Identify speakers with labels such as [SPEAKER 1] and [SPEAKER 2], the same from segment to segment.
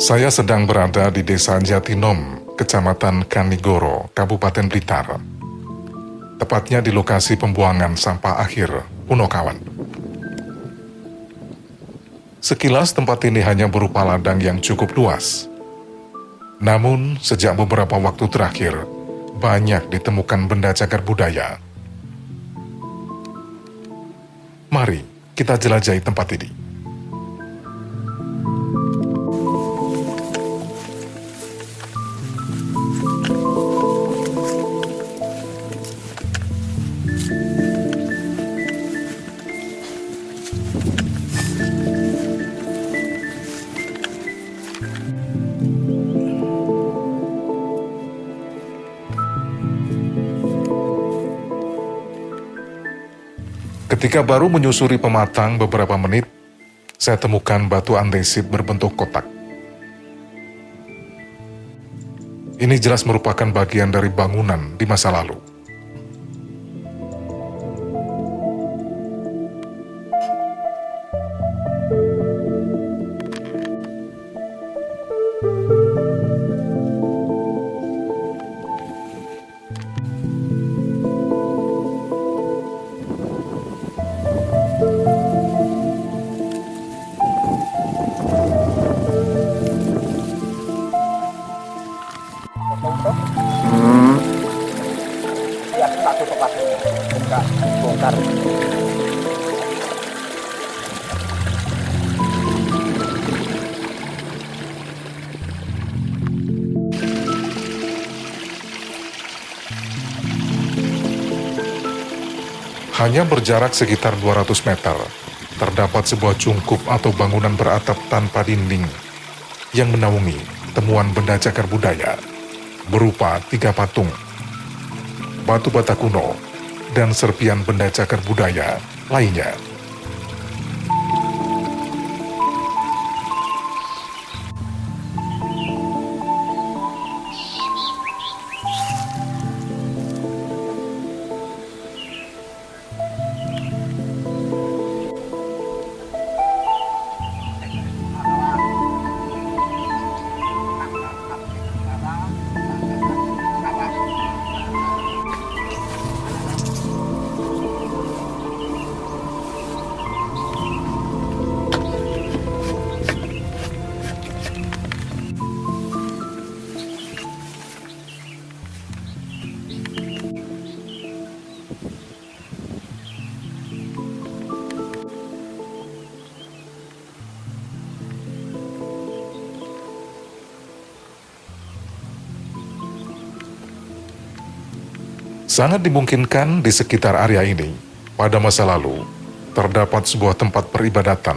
[SPEAKER 1] Saya sedang berada di Desa Jatinom, Kecamatan Kanigoro, Kabupaten Blitar. Tepatnya di lokasi pembuangan sampah akhir Punokawan. Sekilas tempat ini hanya berupa ladang yang cukup luas. Namun, sejak beberapa waktu terakhir, banyak ditemukan benda cagar budaya. Mari kita jelajahi tempat ini. Ketika baru menyusuri pematang beberapa menit, saya temukan batu andesit berbentuk kotak. Ini jelas merupakan bagian dari bangunan di masa lalu.
[SPEAKER 2] Lihat satu tempatnya, enggak bongkar.
[SPEAKER 1] Hanya berjarak sekitar 200 meter, terdapat sebuah cungkup atau bangunan beratap tanpa dinding yang menaungi temuan benda cagar budaya berupa 3 patung, batu bata kuno, dan serpian benda cagar budaya lainnya. Sangat dimungkinkan di sekitar area ini, pada masa lalu, terdapat sebuah tempat peribadatan.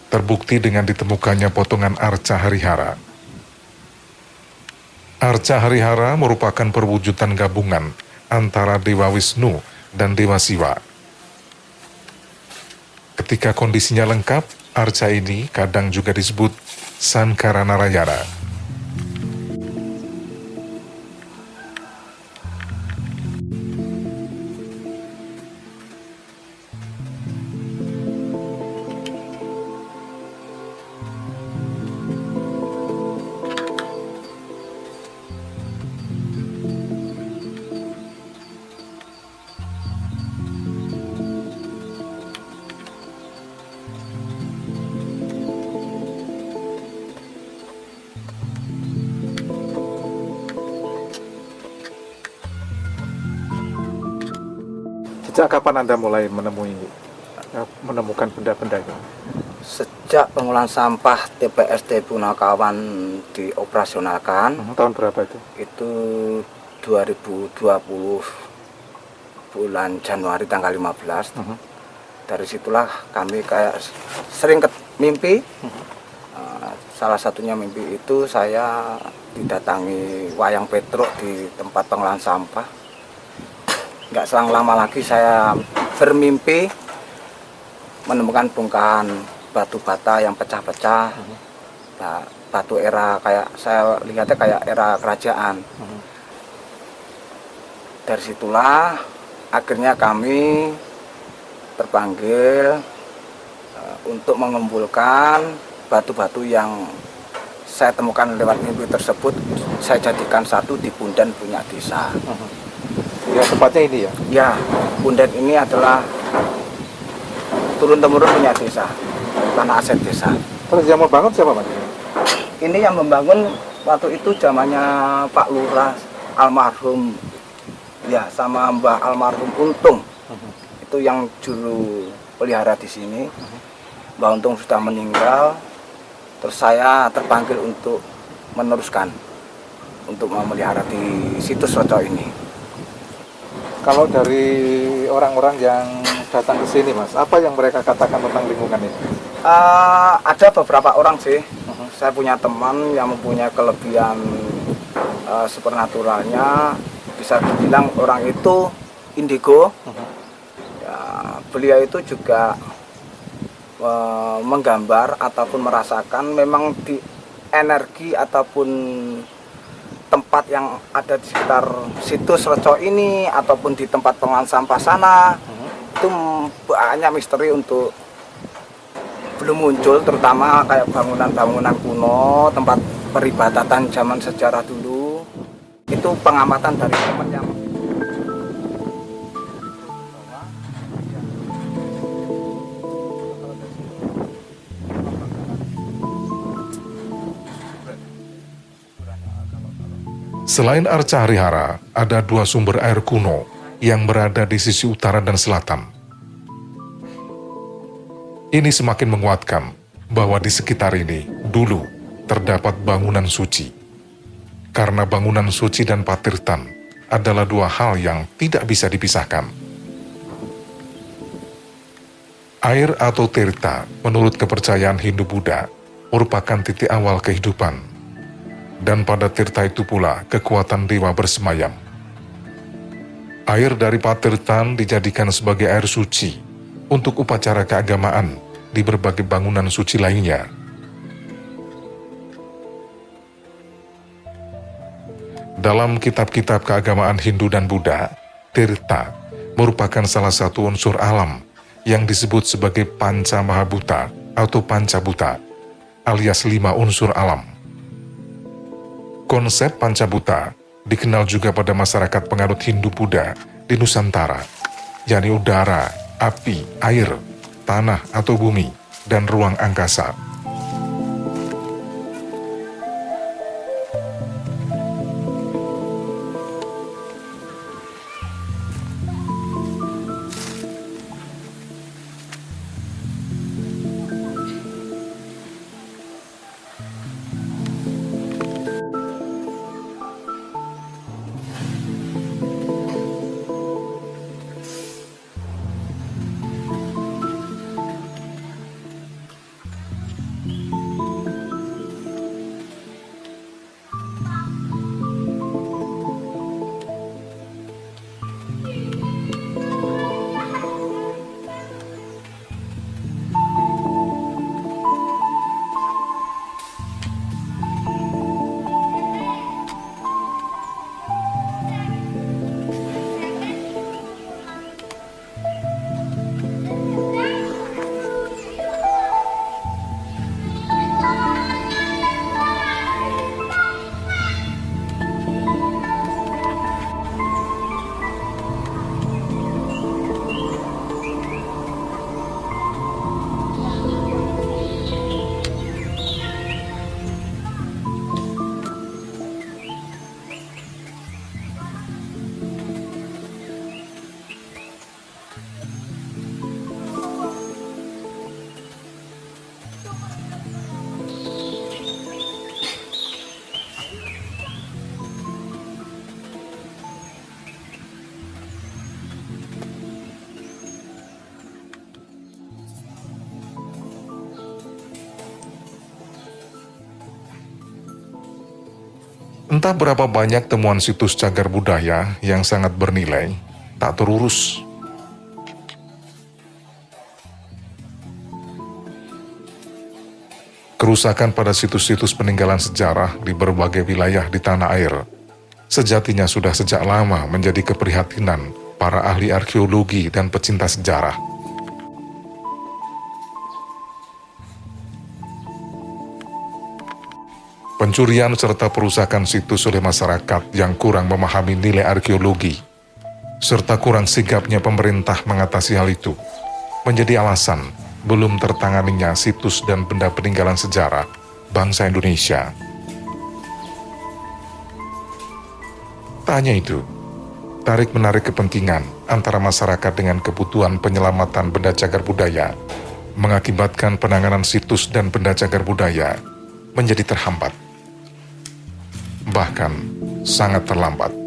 [SPEAKER 1] Terbukti dengan ditemukannya potongan arca harihara. Arca harihara merupakan perwujudan gabungan antara Dewa Wisnu dan Dewa Siwa. Ketika kondisinya lengkap, arca ini kadang juga disebut Sankaranarayana. Sejak kapan Anda mulai menemukan benda-benda itu?
[SPEAKER 2] Sejak pengolahan sampah TPST Punokawan dioperasionalkan,
[SPEAKER 1] Tahun berapa itu?
[SPEAKER 2] itu 2020 bulan Januari tanggal 15. Dari situlah kami kayak sering mimpi. Salah satunya mimpi itu saya didatangi Wayang Petruk di tempat pengolahan sampah. Nggak selang lama lagi saya bermimpi menemukan bongkahan batu bata yang pecah-pecah. Nah, batu era kayak saya lihatnya kayak era kerajaan. Dari situlah akhirnya kami terpanggil untuk mengumpulkan batu-batu yang saya temukan lewat mimpi tersebut, saya jadikan satu di Punden punya desa.
[SPEAKER 3] Ya, tempatnya ini ya?
[SPEAKER 2] Ya, Punden ini adalah turun-temurun punya desa, tanah aset desa.
[SPEAKER 3] Terus yang mau bangun siapa, Mas?
[SPEAKER 2] Ini yang membangun waktu itu zamannya Pak Lurah almarhum, ya, sama Mbah almarhum Untung. Itu yang dulu pelihara di sini. Mbah Untung sudah meninggal, terus saya terpanggil untuk meneruskan, untuk memelihara di situs Reco ini.
[SPEAKER 3] Kalau dari orang-orang yang datang ke sini, Mas, apa yang mereka katakan tentang lingkungan ini?
[SPEAKER 2] Ada beberapa orang sih. Saya punya teman yang mempunyai kelebihan supernaturalnya, bisa dibilang orang itu indigo. Ya, beliau itu juga menggambar ataupun merasakan memang di energi ataupun tempat yang ada di sekitar situs Reco ini ataupun di tempat pengelolaan sampah sana itu banyak misteri untuk belum muncul, terutama kayak bangunan-bangunan kuno, tempat peribadatan zaman sejarah dulu. Itu pengamatan dari teman yang
[SPEAKER 1] Selain Arca Harihara, ada 2 sumber air kuno yang berada di sisi utara dan selatan. Ini semakin menguatkan bahwa di sekitar ini dulu terdapat bangunan suci. Karena bangunan suci dan patirtan adalah 2 hal yang tidak bisa dipisahkan. Air atau tirta menurut kepercayaan Hindu-Buddha merupakan titik awal kehidupan. Dan pada tirta itu pula kekuatan dewa bersemayam. Air dari patirtan dijadikan sebagai air suci untuk upacara keagamaan di berbagai bangunan suci lainnya. Dalam kitab-kitab keagamaan Hindu dan Buddha, tirta merupakan salah satu unsur alam yang disebut sebagai Panca Mahabhuta atau Pancabuta, alias 5 unsur alam. Konsep Pancabuta dikenal juga pada masyarakat penganut Hindu-Buddha di Nusantara, yakni udara, api, air, tanah atau bumi, dan ruang angkasa. Entah berapa banyak temuan situs cagar budaya yang sangat bernilai, tak terurus. Kerusakan pada situs-situs peninggalan sejarah di berbagai wilayah di tanah air sejatinya sudah sejak lama menjadi keprihatinan para ahli arkeologi dan pecinta sejarah. Pencurian serta perusakan situs oleh masyarakat yang kurang memahami nilai arkeologi, serta kurang sigapnya pemerintah mengatasi hal itu, menjadi alasan belum tertanganinya situs dan benda peninggalan sejarah bangsa Indonesia. Tak hanya itu, tarik-menarik kepentingan antara masyarakat dengan kebutuhan penyelamatan benda cagar budaya mengakibatkan penanganan situs dan benda cagar budaya menjadi terhambat, bahkan sangat terlambat.